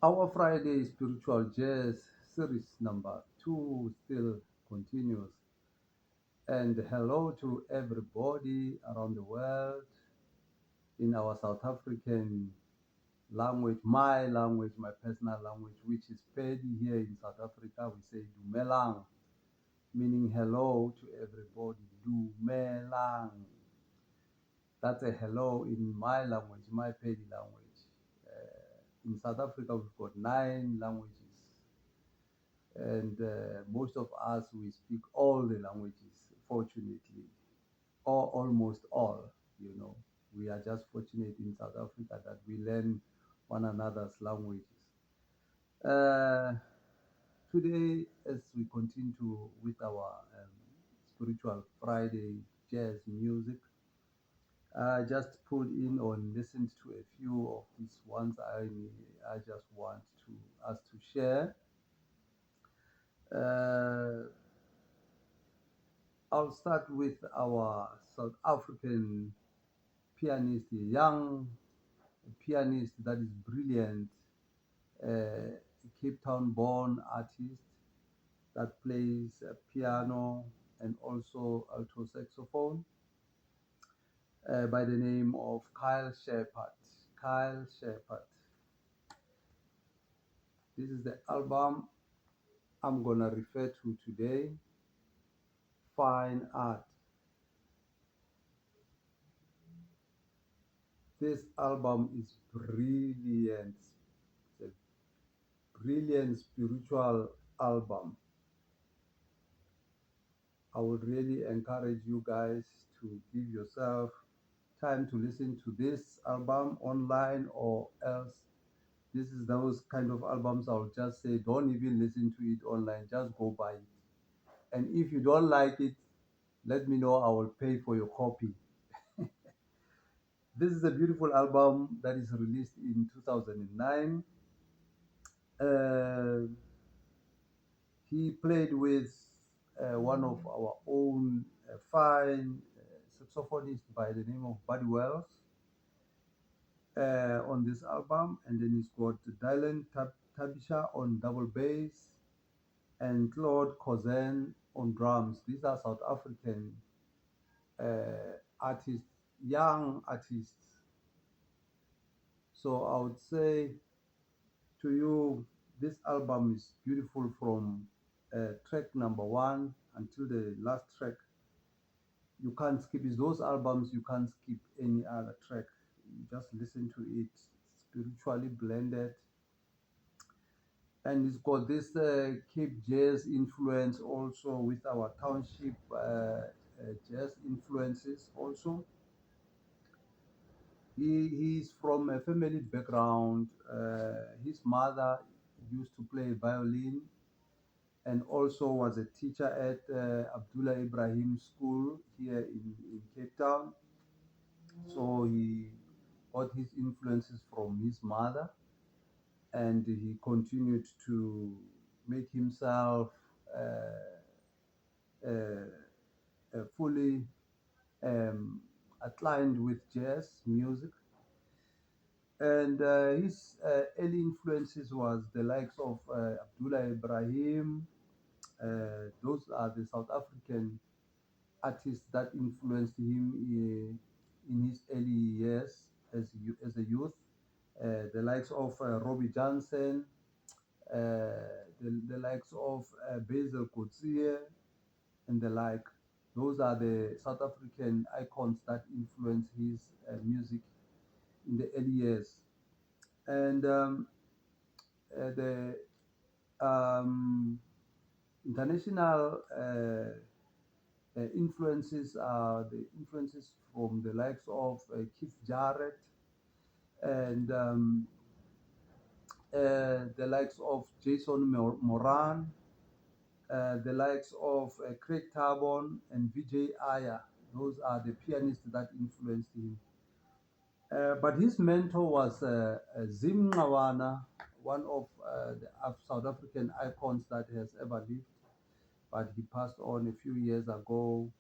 Our Friday spiritual jazz series number two still continues. And hello to everybody around the world in our South African language, my language, my personal language, which is Pedi here in South Africa. We say Dumelang, meaning hello to everybody. Dumelang. That's a hello in my language, my Pedi language. In South Africa, we've got 9 languages, and most of us we speak all the languages, fortunately, or almost all. You know, we are just fortunate in South Africa that we learn one another's languages. Uh, Today, as we continue with our spiritual Friday jazz music, I just put in or listened to a few of these ones. I just want to us to share. Uh, I'll start with our South African pianist, a young pianist that is brilliant, Cape Town born artist that plays piano and also alto saxophone, by the name of Kyle Shepard. Kyle Shepard. This is the album I'm gonna refer to today, Fine Art. This album is brilliant. It's a brilliant spiritual album. I would really encourage you guys to give yourself time to listen to this album online, or else this is those kind of albums I'll just say don't even listen to it online, just go buy it. And if you don't like it, let me know, I will pay for your copy. This is a beautiful album that is released in 2009. uh, he played with one of our own fine saxophonist by the name of Buddy Wells on this album, and then he's got Dylan Tabisha on double bass and Claude Cousin on drums. These are South African artists, young artists. So I would say to you, this album is beautiful from track number one until the last track. You can't skip it. Those albums, you can't skip any other track. You just listen to it, spiritually blended, and it's got this Cape Jazz influence also with our township jazz influences also. He's from a family background. His mother used to play violin and also was a teacher at Abdullah Ibrahim School here in Cape Town. So he got his influences from his mother, and he continued to make himself fully aligned with jazz music. And his early influences was the likes of Abdullah Ibrahim. Those are the South African artists that influenced him in his early years as a youth. The likes of Robbie Johnson, the likes of Basil Coetzee, and the like. Those are the South African icons that influenced his music in the early years. And the international influences are the influences from the likes of Keith Jarrett and the likes of Jason Moran, the likes of Craig Tarbon and Vijay Iyer. Those are the pianists that influenced him. But his mentor was Zim Ngqawana, one of the South African icons that has ever lived, but he passed on a few years ago.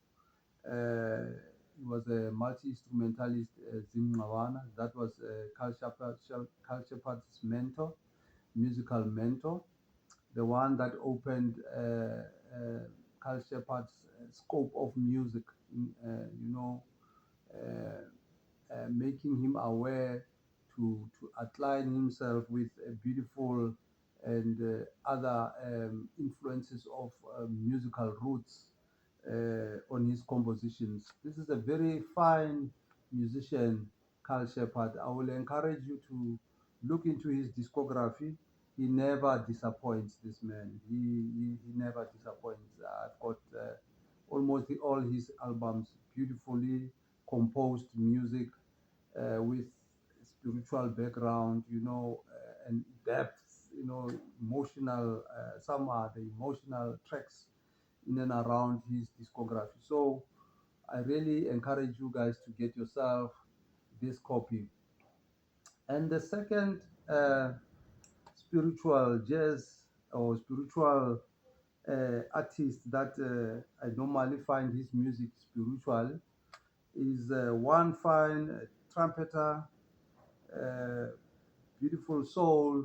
He was a multi-instrumentalist, Zim Ngqawana. That was Culture Party's mentor. musical mentor, the one that opened Carl Shepard's scope of music, uh, making him aware to align himself with a beautiful and other influences of musical roots on his compositions. This is a very fine musician, Carl Shepard. I will encourage you to look into his discography. He never disappoints, this man. He never disappoints. I've got almost all his albums, beautifully composed music with spiritual background, and depth, emotional. Some are the emotional tracks in and around his discography. So I really encourage you guys to get yourself this copy. And the second spiritual jazz or spiritual artist that I normally find his music spiritual is one fine trumpeter, uh, beautiful soul,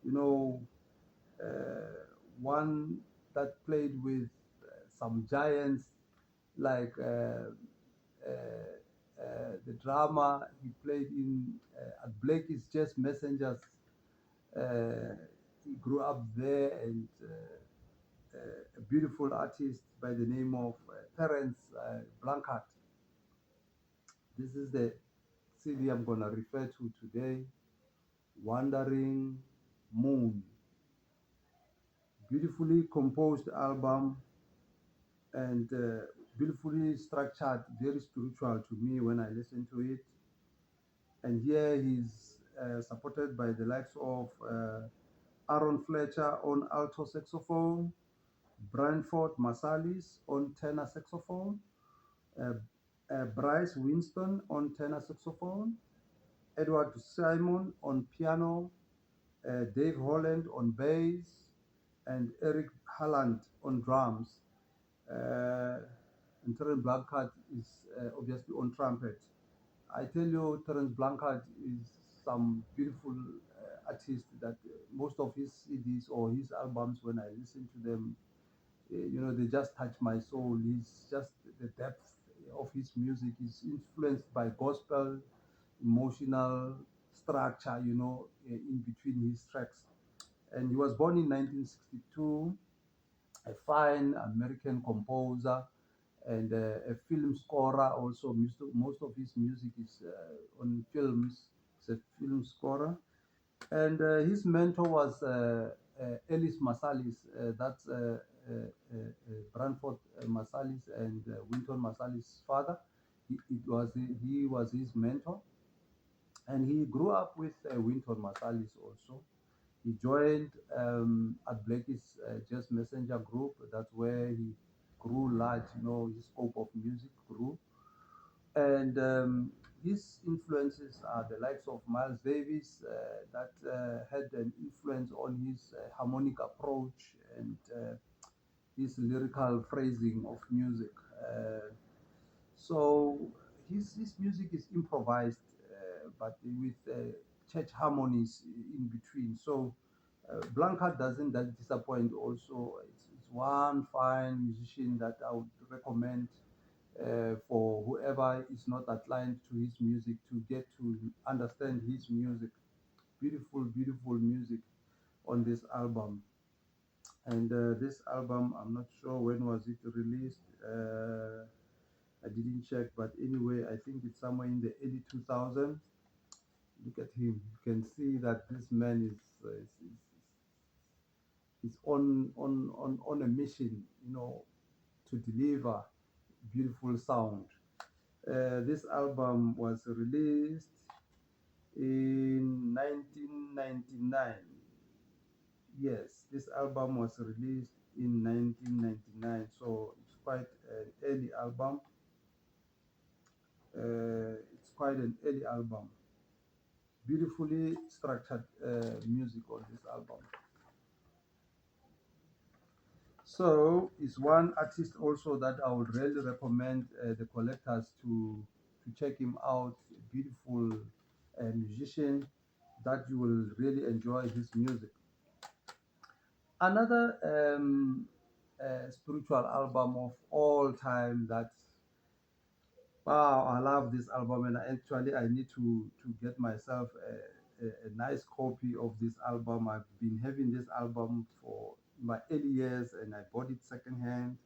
you know, uh, one that played with some giants like the drama he played in at Blake's Jazz Messengers. He grew up there, and a beautiful artist by the name of Terence Blanchard. This is the CD I'm going to refer to today, Wandering Moon. Beautifully composed album, and beautifully structured, very spiritual to me when I listen to it. And here he's supported by the likes of Aaron Fletcher on alto saxophone, Branford Marsalis on tenor saxophone, uh, Bryce Winston on tenor saxophone, Edward Simon on piano, Dave Holland on bass, and Eric Halland on drums. Uh, and Terence Blanchard is obviously on trumpet. I tell you, Terence Blanchard is some beautiful artist that most of his CDs or his albums, when I listen to them, they just touch my soul. He's just the depth of his music is influenced by gospel, emotional structure, in between his tracks. And he was born in 1962, a fine American composer and a film scorer. Also, most of his music is on films. He's a film scorer, and his mentor was Ellis Marsalis. That's Branford Marsalis and Winton Marsalis' father. He was his mentor, and he grew up with Winton Marsalis also. He joined at Blake's Jazz Messenger group. That's where he grew large. His scope of music grew, and his influences are the likes of Miles Davis, that had an influence on his harmonic approach and his lyrical phrasing of music. So his music is improvised, but with church harmonies in between. So Blanchard doesn't that disappoint. Also, it's one fine musician that I would recommend for whoever is not aligned to his music to get to understand his music. Beautiful, beautiful music on this album. And this album, I'm not sure when was it released. I didn't check, but anyway, I think it's somewhere in the early 2000s. Look at him. You can see that this man is on a mission, to deliver beautiful sound. This album was released in 1999. Yes, this album was released in 1999, so it's quite an early album. It's quite an early album. Beautifully structured music on this album. So it's one artist also that I would really recommend the collectors to check him out. Beautiful musician that you will really enjoy his music. Another spiritual album of all time that, wow, I love this album, and actually I need to get myself a nice copy of this album. I've been having this album for my early years, and I bought it secondhand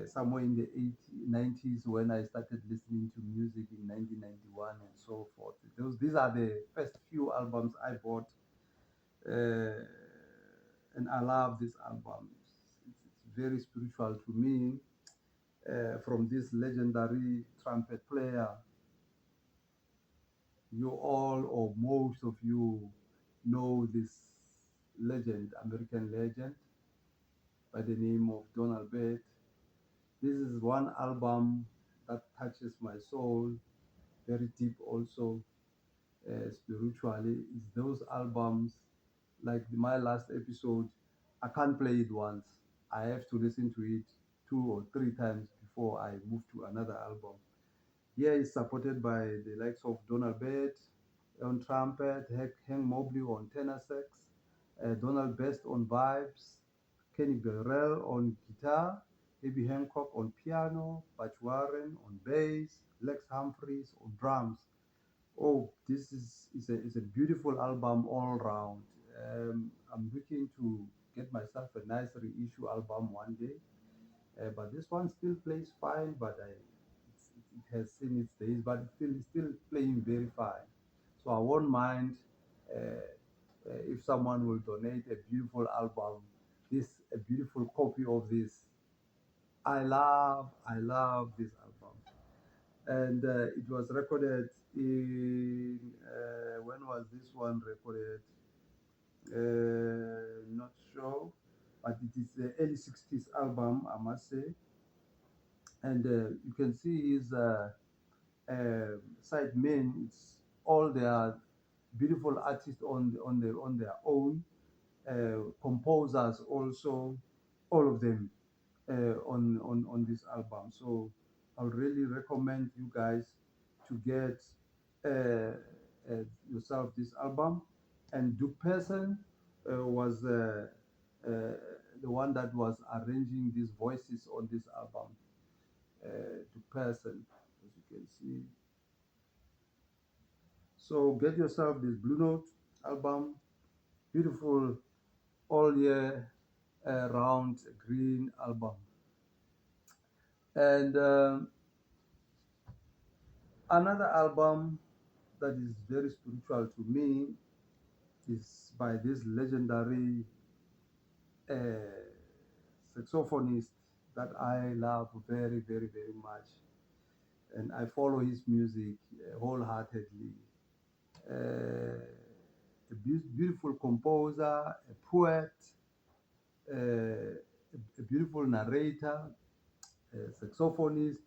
somewhere in the 90s when I started listening to music in 1991 and so forth. These are the first few albums I bought, uh, and I love this album. It's very spiritual to me. From this legendary trumpet player, you all or most of you know this legend, American legend, by the name of Donald Byrd. This is one album that touches my soul very deep also, spiritually. It's those albums, like my last episode, I can't play it once. I have to listen to it 2 or 3 times before I move to another album. Here is supported by the likes of Donald Byrd on trumpet, Hank Mobley on tenor sax, Donald Best on vibes, Kenny Burrell on guitar, Herbie Hancock on piano, Butch Warren on bass, Lex Humphreys on drums. Oh, this is a beautiful album all round. I'm looking to get myself a nice reissue album one day, but this one still plays fine. But it has seen its days, but it's still playing very fine. So I won't mind if someone will donate a beautiful album, a beautiful copy of this. I love this album, and it was recorded in when was this one recorded? Not sure, but it is the early '60s album, I must say. And you can see his side men. It's all their beautiful artists on their own, composers also, all of them on this album. So I would really recommend you guys to get uh, yourself this album. And Duke Person was uh, the one that was arranging these voices on this album. Duke Person, as you can see. So get yourself this Blue Note album, beautiful all year round green album. And another album that is very spiritual to me is by this legendary uh, saxophonist that I love very, very, very much. And I follow his music wholeheartedly. A beautiful composer, a poet, a beautiful narrator, a saxophonist,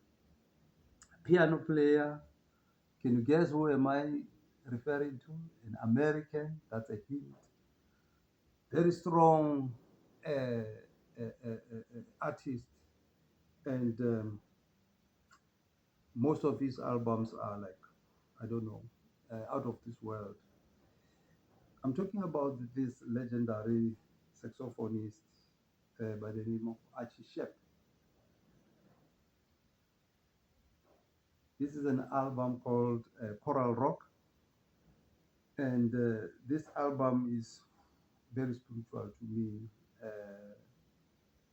piano player. Can you guess who am I referring to? An American. That's a hint. Very strong artist, and most of his albums are like, I don't know, out of this world. I'm talking about this legendary saxophonist by the name of Archie Shepp. This is an album called Coral Rock, and this album is very spiritual to me. Uh,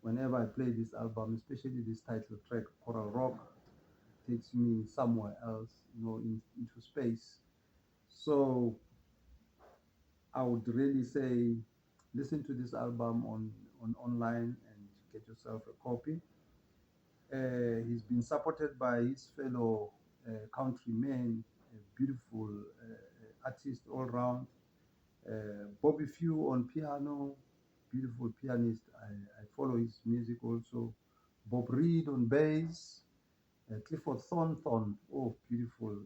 Whenever I play this album, especially this title track, Coral Rock, takes me somewhere else, into space. So I would really say, listen to this album on online and get yourself a copy. He's been supported by his fellow countrymen, beautiful artist all round. Bobby Few on piano, beautiful pianist. I follow his music also. Bob Reed on bass, Clifford Thornton, oh, beautiful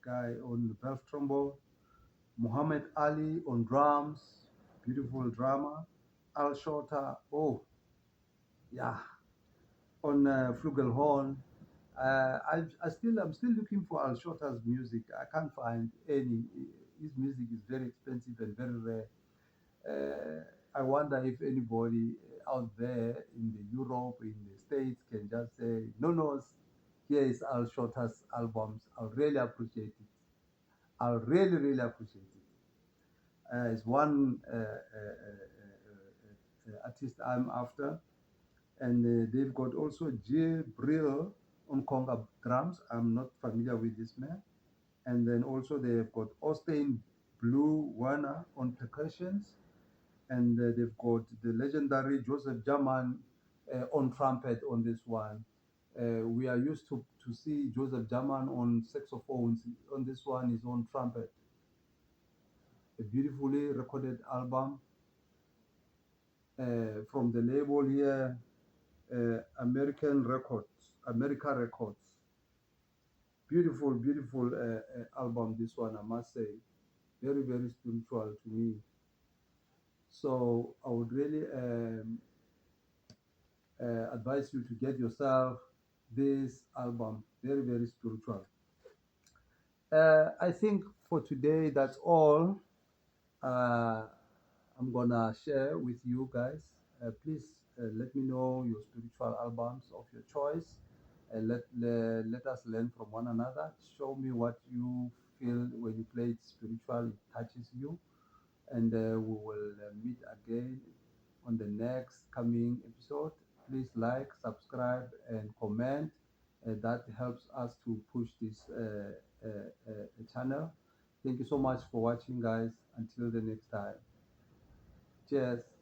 guy on the bass trombone. Muhammad Ali on drums, beautiful drummer. Al Shorter, oh, yeah, on flugelhorn. I'm still looking for Al Shorter's music. I can't find any. his music is very expensive and very rare. I wonder if anybody out there in the Europe, in the States, can just say, no, no, here is Al Shorter's albums. I'll really appreciate it. I'll really, really appreciate it. It's one artist I'm after. And they've got also Jay Brill on conga drums. I'm not familiar with this man. And then also they've got Austin Blue Warner on percussions. And they've got the legendary Joseph Jaman on trumpet on this one. We are used to see Joseph Jaman on saxophones. On this one, he's on trumpet. A beautifully recorded album from the label here, America Records. Beautiful, beautiful album. This one, I must say, very, very spiritual to me. So I would really advise you to get yourself this album. Very, very spiritual. I think for today that's all. Uh, I'm gonna share with you guys. Please let me know your spiritual albums of your choice. Let us learn from one another. Show me what you feel when you play it spiritual, it touches you. And we will meet again on the next coming episode. Please like, subscribe, and comment. That helps us to push this channel. Thank you so much for watching, guys. Until the next time. Cheers.